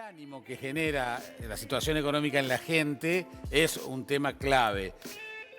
ánimo que genera la situación económica en la gente es un tema clave.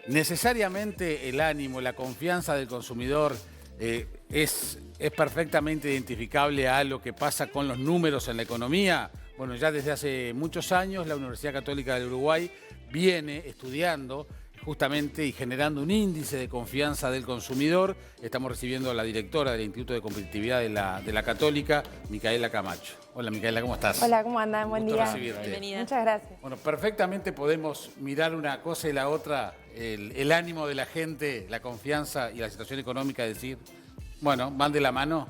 Necesariamente el ánimo, la confianza del consumidor es perfectamente identificable a lo que pasa con los números en la economía. Bueno, ya desde hace muchos años la Universidad Católica del Uruguay viene estudiando justamente y generando un índice de confianza del consumidor. Estamos recibiendo a la directora del Instituto de Competitividad de la Católica, Micaela Camacho. Hola Micaela, ¿cómo estás? Hola, ¿cómo andan? Buen día. Recibirte. Bienvenida. Muchas gracias. Bueno, perfectamente podemos mirar una cosa y la otra, el ánimo de la gente, la confianza y la situación económica, decir, bueno, van de la mano.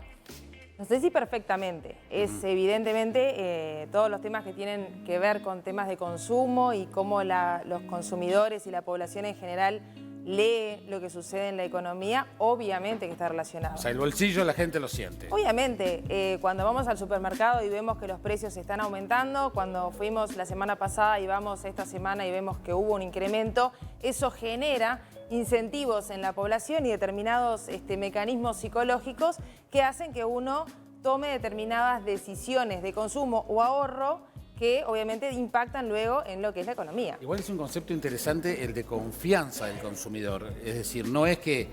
No sé si perfectamente. Es evidentemente todos los temas que tienen que ver con temas de consumo y cómo los consumidores y la población en general lee lo que sucede en la economía, obviamente que está relacionado. O sea, el bolsillo la gente lo siente. Obviamente, cuando vamos al supermercado y vemos que los precios están aumentando, cuando fuimos la semana pasada y vamos esta semana y vemos que hubo un incremento, eso genera incentivos en la población y determinados mecanismos psicológicos que hacen que uno tome determinadas decisiones de consumo o ahorro que obviamente impactan luego en lo que es la economía. Igual es un concepto interesante el de confianza del consumidor. Es decir, no es que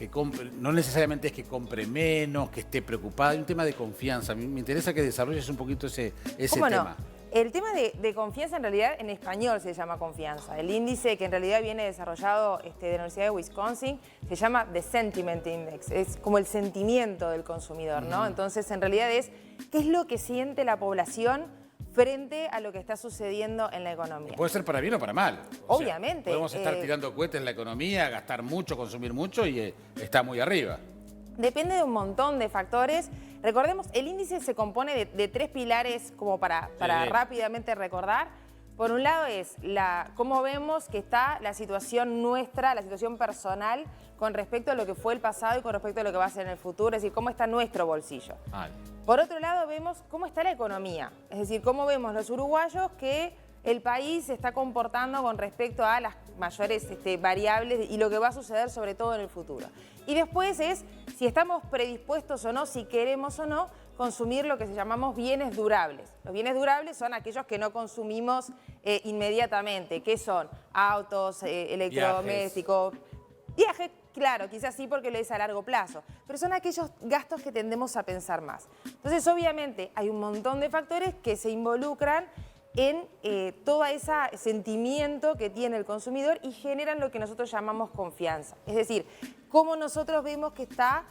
compre, no necesariamente es que compre menos, que esté preocupado. Hay un tema de confianza. Me interesa que desarrolles un poquito ese ¿Cómo tema. No? El tema de confianza en realidad en español se llama confianza. El índice que en realidad viene desarrollado de la Universidad de Wisconsin se llama The Sentiment Index. Es como el sentimiento del consumidor, ¿no? Entonces en realidad es qué es lo que siente la población frente a lo que está sucediendo en la economía. Puede ser para bien o para mal. Obviamente. Podemos estar tirando cohetes en la economía, gastar mucho, consumir mucho y está muy arriba. Depende de un montón de factores. Recordemos, el índice se compone de tres pilares como para rápidamente recordar. Por un lado es cómo vemos que está la situación nuestra, la situación personal con respecto a lo que fue el pasado y con respecto a lo que va a ser en el futuro, es decir, cómo está nuestro bolsillo. Por otro lado vemos cómo está la economía, es decir, cómo vemos los uruguayos que el país se está comportando con respecto a las mayores variables y lo que va a suceder sobre todo en el futuro. Y después es si estamos predispuestos o no, si queremos o no, consumir lo que llamamos bienes durables. Los bienes durables son aquellos que no consumimos inmediatamente, que son autos, electrodomésticos, viajes, claro, quizás sí porque lo es a largo plazo, pero son aquellos gastos que tendemos a pensar más. Entonces, obviamente, hay un montón de factores que se involucran en todo ese sentimiento que tiene el consumidor y generan lo que nosotros llamamos confianza. Es decir, cómo nosotros vemos que está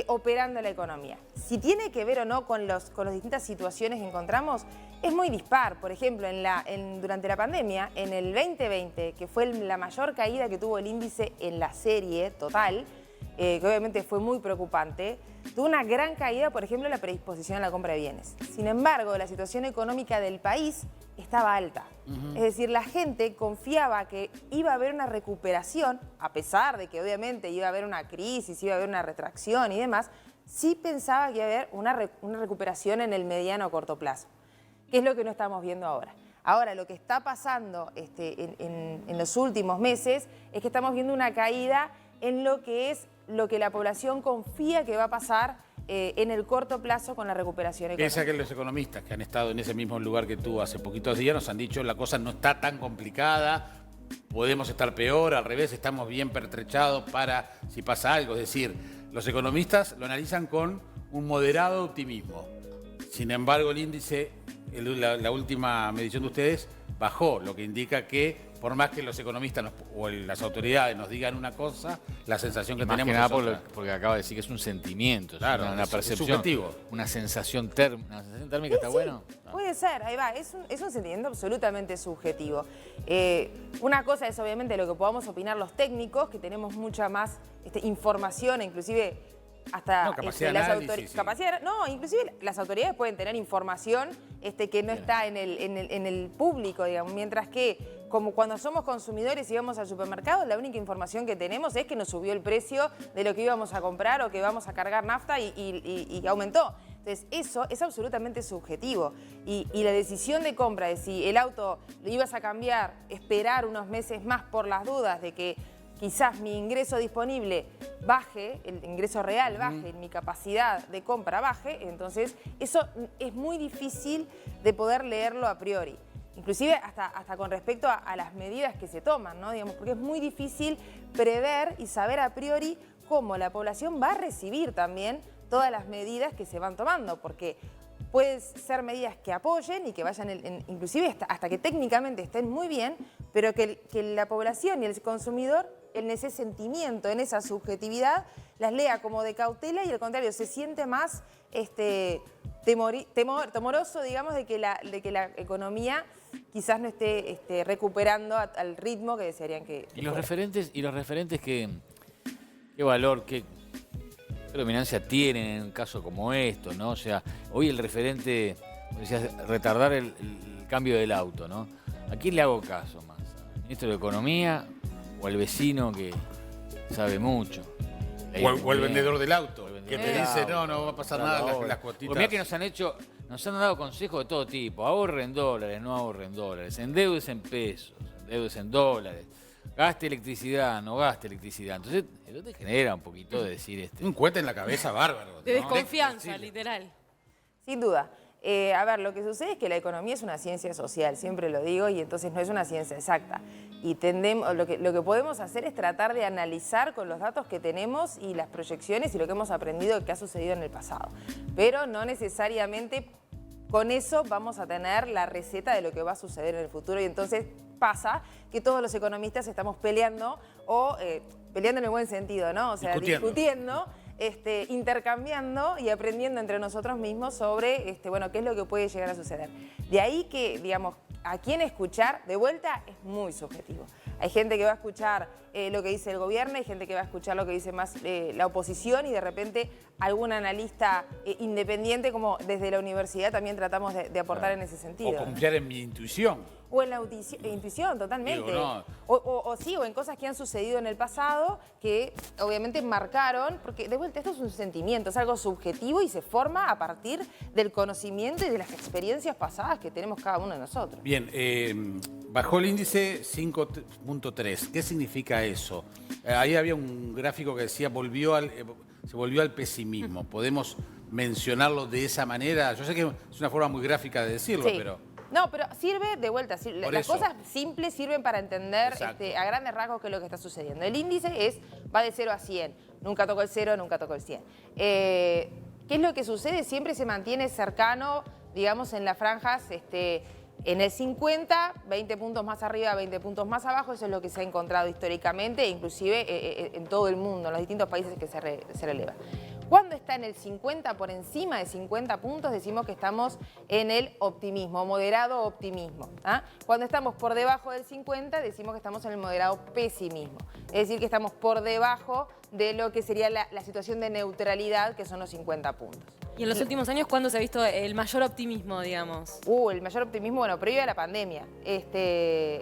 operando la economía. Si tiene que ver o no con las distintas situaciones que encontramos, es muy dispar. Por ejemplo, durante la pandemia, en el 2020, que fue la mayor caída que tuvo el índice en la serie total, que obviamente fue muy preocupante, tuvo una gran caída, por ejemplo, en la predisposición a la compra de bienes. Sin embargo, la situación económica del país estaba alta. Es decir, la gente confiaba que iba a haber una recuperación, a pesar de que obviamente iba a haber una crisis, iba a haber una retracción y demás, sí pensaba que iba a haber una recuperación en el mediano o corto plazo, que es lo que no estamos viendo ahora. Ahora, lo que está pasando en los últimos meses es que estamos viendo una caída en lo que la población confía que va a pasar en el corto plazo con la recuperación económica. Piensa que los economistas que han estado en ese mismo lugar que tú hace poquitos días nos han dicho la cosa no está tan complicada, podemos estar peor, al revés, estamos bien pertrechados para si pasa algo. Es decir, los economistas lo analizan con un moderado optimismo. Sin embargo, el índice, la última medición de ustedes, bajó, lo que indica que por más que los economistas o las autoridades nos digan una cosa, la sensación que tenemos es otra. Porque acaba de decir que es un sentimiento, claro, una percepción, es subjetivo. Una sensación térmica, ¿está bueno? No. Puede ser, ahí va, es un sentimiento absolutamente subjetivo. Una cosa es obviamente lo que podamos opinar los técnicos, que tenemos mucha más información, inclusive hasta capacidad las análisis, autoridades. Inclusive las autoridades pueden tener información que no está en el público, digamos, mientras que como cuando somos consumidores y vamos al supermercado, la única información que tenemos es que nos subió el precio de lo que íbamos a comprar o que vamos a cargar nafta y aumentó. Entonces, eso es absolutamente subjetivo. Y la decisión de compra de si el auto lo ibas a cambiar, esperar unos meses más por las dudas de que quizás mi ingreso disponible baje, el ingreso real baje, mi capacidad de compra baje, entonces eso es muy difícil de poder leerlo a priori. Inclusive hasta con respecto a las medidas que se toman, ¿no? Digamos, porque es muy difícil prever y saber a priori cómo la población va a recibir también todas las medidas que se van tomando, porque pueden ser medidas que apoyen y que vayan, inclusive hasta que técnicamente estén muy bien, pero que la población y el consumidor en ese sentimiento, en esa subjetividad, las lea como de cautela y al contrario, se siente más temoroso, digamos, de que la economía quizás no esté recuperando al ritmo que desearían que Y los fuera. referentes qué valor, qué dominancia tienen en un caso como esto, ¿no? O sea, hoy el referente, decías, retardar el cambio del auto, ¿no? ¿A quién le hago caso más? ¿Al ministro de Economía o al vecino que sabe mucho? O el vendedor del auto, O el vendedor que te del dice, auto, no va a pasar nada, las cuotitas. Porque mirá que nos han dado consejos de todo tipo. Ahorren dólares, no ahorren dólares. Endeudes en pesos, endeudes en dólares. Gaste electricidad, no gaste electricidad. Entonces, eso te genera un poquito de decir Un cohete en la cabeza bárbaro. De ¿no? desconfianza, Sí. literal. Sin duda. A ver, lo que sucede es que la economía es una ciencia social, siempre lo digo, y entonces no es una ciencia exacta. Y lo que podemos hacer es tratar de analizar con los datos que tenemos y las proyecciones y lo que hemos aprendido que ha sucedido en el pasado. Pero no necesariamente con eso vamos a tener la receta de lo que va a suceder en el futuro y entonces pasa que todos los economistas estamos peleando o peleando en el buen sentido, ¿no? O sea, discutiendo, intercambiando y aprendiendo entre nosotros mismos sobre, bueno, qué es lo que puede llegar a suceder. De ahí que, digamos, a quién escuchar, de vuelta, es muy subjetivo. Hay gente que va a escuchar lo que dice el gobierno, hay gente que va a escuchar lo que dice más la oposición y de repente algún analista independiente, como desde la universidad también tratamos de aportar en ese sentido. O confiar en mi intuición. O en la intuición, totalmente. Digo, no. o en cosas que han sucedido en el pasado que obviamente marcaron, porque de vuelta esto es un sentimiento, es algo subjetivo y se forma a partir del conocimiento y de las experiencias pasadas que tenemos cada uno de nosotros. Bien, bajó el índice 5.3. ¿Qué significa eso? Ahí había un gráfico que decía se volvió al pesimismo. ¿Podemos mencionarlo de esa manera? Yo sé que es una forma muy gráfica de decirlo, Sí. pero... No, pero sirve de vuelta. Por Las eso. cosas simples sirven para entender a grandes rasgos qué es lo que está sucediendo. El índice va de 0 a 100. Nunca tocó el 0, nunca tocó el 100. ¿Qué es lo que sucede? Siempre se mantiene cercano, digamos, en las franjas, en el 50, 20 puntos más arriba, 20 puntos más abajo. Eso es lo que se ha encontrado históricamente, e inclusive en todo el mundo, en los distintos países que se releva. Cuando está en el 50, por encima de 50 puntos, decimos que estamos en el optimismo, moderado optimismo. ¿Ah? Cuando estamos por debajo del 50, decimos que estamos en el moderado pesimismo. Es decir, que estamos por debajo de lo que sería la situación de neutralidad, que son los 50 puntos. Y en los últimos años, ¿cuándo se ha visto el mayor optimismo, digamos? El mayor optimismo, bueno, previo a la pandemia.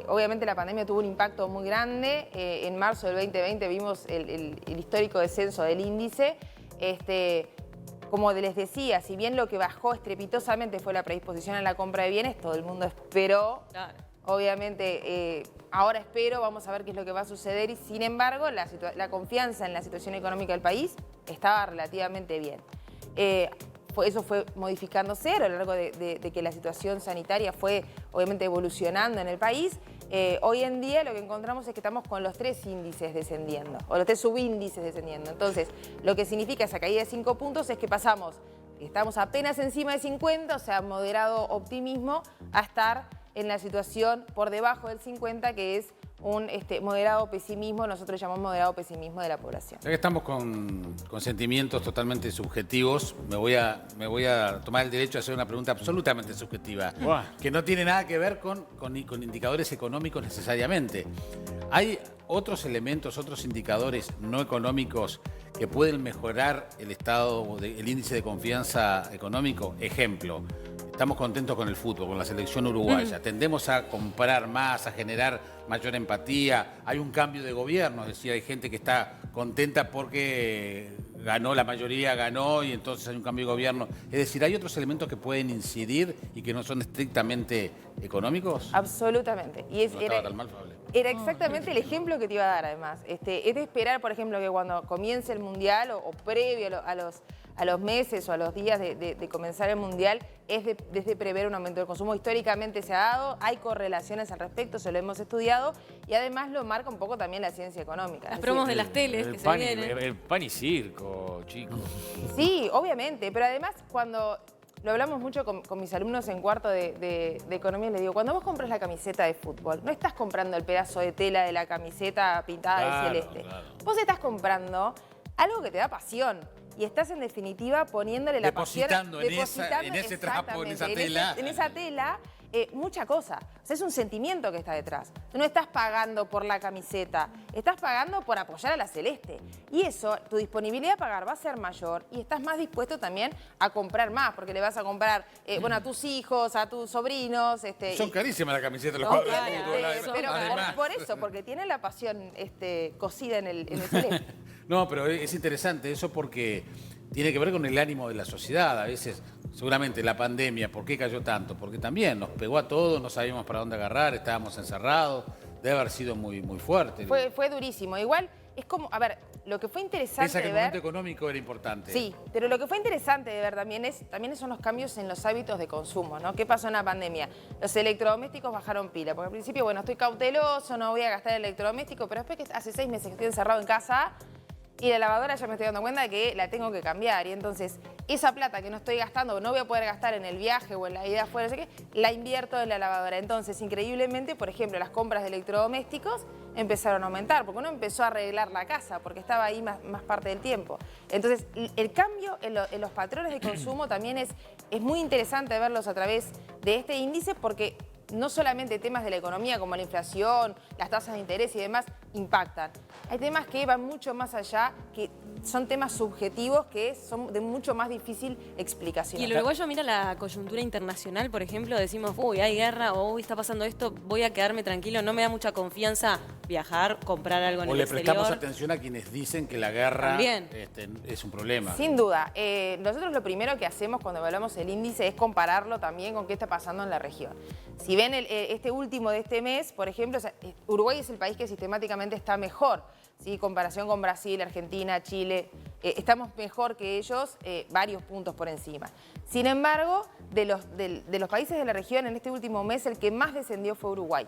Obviamente la pandemia tuvo un impacto muy grande. En marzo del 2020 vimos el histórico descenso del índice. Como les decía, si bien lo que bajó estrepitosamente fue la predisposición a la compra de bienes, todo el mundo esperó. Claro. Obviamente, ahora espero, vamos a ver qué es lo que va a suceder. Y sin embargo, la confianza en la situación económica del país estaba relativamente bien. Eso fue modificándose a lo largo de que la situación sanitaria fue obviamente evolucionando en el país. Hoy en día lo que encontramos es que estamos con los 3 índices descendiendo, o los 3 subíndices descendiendo. Entonces, lo que significa esa caída de 5 puntos es que estamos apenas encima de 50, o sea, moderado optimismo, a estar en la situación por debajo del 50, que es un moderado pesimismo, nosotros llamamos moderado pesimismo de la población. Ya que estamos con sentimientos totalmente subjetivos, me voy a tomar el derecho a hacer una pregunta absolutamente subjetiva, que no tiene nada que ver con indicadores económicos necesariamente. ¿Hay otros elementos, otros indicadores no económicos que pueden mejorar el el índice de confianza económico? Ejemplo, estamos contentos con el fútbol, con la selección uruguaya. Tendemos a comprar más, a generar mayor empatía. Hay un cambio de gobierno, es decir, hay gente que está contenta porque la mayoría ganó y entonces hay un cambio de gobierno. Es decir, ¿hay otros elementos que pueden incidir y que no son estrictamente económicos? Absolutamente. Y No estaba tan mal, Fable. Era exactamente el ejemplo que te iba a dar, además. Es de esperar, por ejemplo, que cuando comience el Mundial o previo a los meses o a los días de comenzar el Mundial, desde prever un aumento del consumo. Históricamente se ha dado, hay correlaciones al respecto, se lo hemos estudiado y además lo marca un poco también la ciencia económica. Las promos de las teles que se vienen. El pan y circo, chicos. Sí, obviamente, pero además cuando... Lo hablamos mucho con mis alumnos en cuarto de economía y les digo, cuando vos compras la camiseta de fútbol, no estás comprando el pedazo de tela de la camiseta pintada de celeste. Claro. Vos estás comprando algo que te da pasión y estás en definitiva poniéndole la pasión. Depositando en ese trapo, en esa tela. En esa tela. Mucha cosa. O sea, es un sentimiento que está detrás. Tú no estás pagando por la camiseta, estás pagando por apoyar a la Celeste. Y eso, tu disponibilidad a pagar va a ser mayor y estás más dispuesto también a comprar más, porque le vas a comprar, bueno, a tus hijos, a tus sobrinos. Son carísimas las camisetas, los jugadores de fútbol. Pero por eso, porque tienen la pasión cocida en el Celeste. No, pero es interesante eso porque tiene que ver con el ánimo de la sociedad. A veces, seguramente la pandemia, ¿por qué cayó tanto? Porque también nos pegó a todos, no sabíamos para dónde agarrar, estábamos encerrados. Debe haber sido muy, muy fuerte. Fue durísimo. Igual, es como, a ver, lo que fue interesante Piensa que el momento económico era importante. Sí, pero lo que fue interesante de ver también son los cambios en los hábitos de consumo, ¿no? ¿Qué pasó en la pandemia? Los electrodomésticos bajaron pila, porque al principio, bueno, estoy cauteloso, no voy a gastar electrodoméstico, pero después que hace 6 meses que estoy encerrado en casa y la lavadora ya me estoy dando cuenta de que la tengo que cambiar. Y entonces, esa plata que no estoy gastando, no voy a poder gastar en el viaje o en la ida afuera, no sé qué, la invierto en la lavadora. Entonces, increíblemente, por ejemplo, las compras de electrodomésticos empezaron a aumentar, porque uno empezó a arreglar la casa, porque estaba ahí más parte del tiempo. Entonces, el cambio en los patrones de consumo también es muy interesante verlos a través de este índice, porque no solamente temas de la economía como la inflación, las tasas de interés y demás impactan. Hay temas que van mucho más allá, que son temas subjetivos que son de mucho más difícil explicación. Y el uruguayo mira la coyuntura internacional, por ejemplo, decimos, uy, hay guerra, o uy, está pasando esto, voy a quedarme tranquilo, no me da mucha confianza viajar, comprar algo en el exterior. O le prestamos atención a quienes dicen que la guerra es un problema. Sin duda. Nosotros lo primero que hacemos cuando evaluamos el índice es compararlo también con qué está pasando en la región. Si ven este último de este mes, por ejemplo, Uruguay es el país que sistemáticamente está mejor, ¿sí? En comparación con Brasil, Argentina, Chile, estamos mejor que ellos, varios puntos por encima. Sin embargo, de los países de la región, en este último mes, el que más descendió fue Uruguay.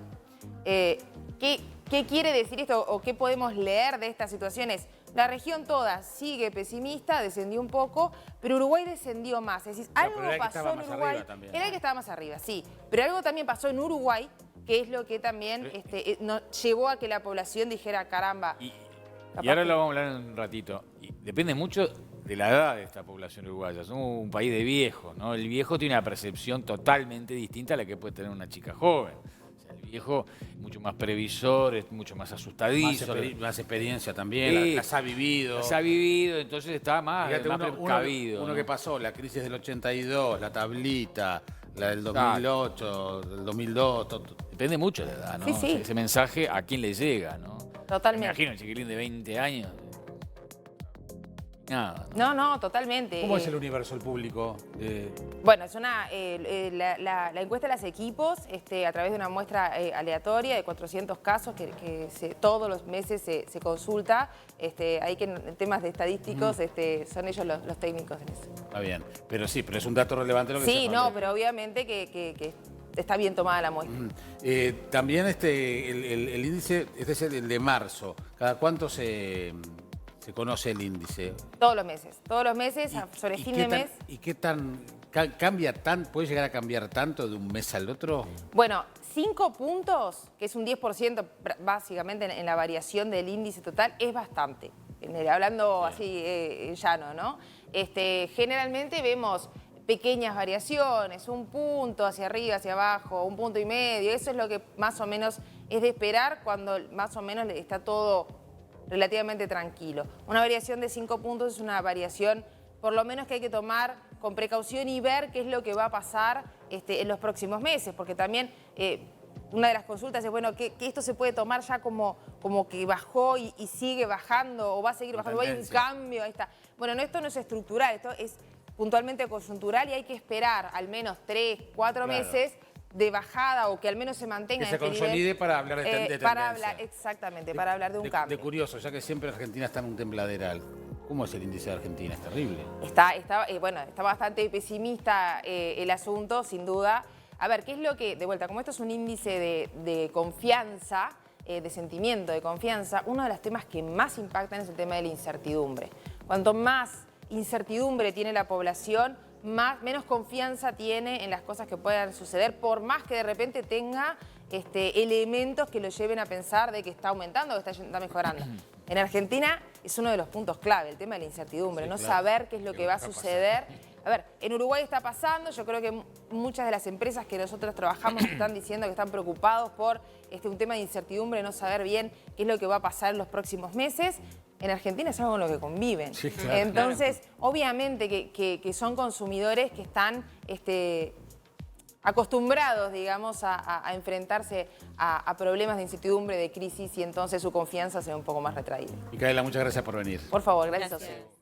¿Qué quiere decir esto o qué podemos leer de estas situaciones? La región toda sigue pesimista, descendió un poco, pero Uruguay descendió más. Es decir, algo pasó en Uruguay. Era el que estaba más arriba, sí. Pero algo también pasó en Uruguay, que es lo que también nos llevó a que la población dijera, caramba. Y ahora lo vamos a hablar en un ratito. Y depende mucho de la edad de esta población uruguaya. Somos un país de viejos, ¿no? El viejo tiene una percepción totalmente distinta a la que puede tener una chica joven. El viejo es mucho más previsor, es mucho más asustadizo. Más experiencia también, las ha vivido. Las ha vivido, entonces está más precavido. Uno que pasó, la crisis del 82, la tablita, la del 2008, del 2002. Depende mucho de la edad, ¿no? Sí, sí. Ese mensaje a quién le llega, ¿no? Totalmente. Me imagino un chiquilín de 20 años. Nada. No, totalmente. ¿Cómo es el universo, el público? Bueno, es la encuesta de los equipos a través de una muestra aleatoria de 400 casos que todos los meses se consulta. Ahí que en temas de estadísticos son ellos los técnicos en eso. Está bien, pero es un dato relevante lo que sí, no, pero obviamente que está bien tomada la muestra. También el índice, este es el de marzo. ¿Cada cuánto se conoce el índice? Todos los meses, sobre fin de mes. ¿Y qué tan cambia puede llegar a cambiar tanto de un mes al otro? Bueno, 5 puntos, que es un 10% básicamente en la variación del índice total, es bastante. Hablando así llano, ¿no? Generalmente vemos pequeñas variaciones, un punto hacia arriba, hacia abajo, 1,5 puntos. Eso es lo que más o menos es de esperar cuando más o menos está todo relativamente tranquilo. Una variación de 5 puntos es una variación, por lo menos, que hay que tomar con precaución y ver qué es lo que va a pasar en los próximos meses, porque también una de las consultas es, bueno, que esto se puede tomar ya como que bajó y sigue bajando, o va a seguir bajando, o hay un cambio, ahí está. Bueno, esto no es estructural, esto es puntualmente coyuntural y hay que esperar al menos 3, 4 meses de bajada o que al menos se mantenga Que se en este consolide nivel, para hablar de tendencia. para hablar, exactamente, para hablar de un cambio. De curioso, ya que siempre Argentina está en un tembladeral. ¿Cómo es el índice de Argentina? Es terrible. Bueno, está bastante pesimista el asunto, sin duda. A ver, ¿qué es lo que, de vuelta, como esto es un índice de confianza, de sentimiento de confianza, uno de los temas que más impactan es el tema de la incertidumbre. Cuanto más incertidumbre tiene la población, menos confianza tiene en las cosas que puedan suceder, por más que de repente tenga elementos que lo lleven a pensar de que está aumentando o que está mejorando. En Argentina es uno de los puntos clave, el tema de la incertidumbre, Sí, no claro. saber qué es lo que va a suceder. A ver, en Uruguay está pasando, yo creo que muchas de las empresas que nosotros trabajamos están diciendo que están preocupados por un tema de incertidumbre, no saber bien qué es lo que va a pasar en los próximos meses. En Argentina es algo con lo que conviven. Sí, claro. Entonces, obviamente que son consumidores que están acostumbrados, digamos, a enfrentarse a problemas de incertidumbre, de crisis, y entonces su confianza se ve un poco más retraída. Micaela, muchas gracias por venir. Por favor, gracias a Gracias. ustedes.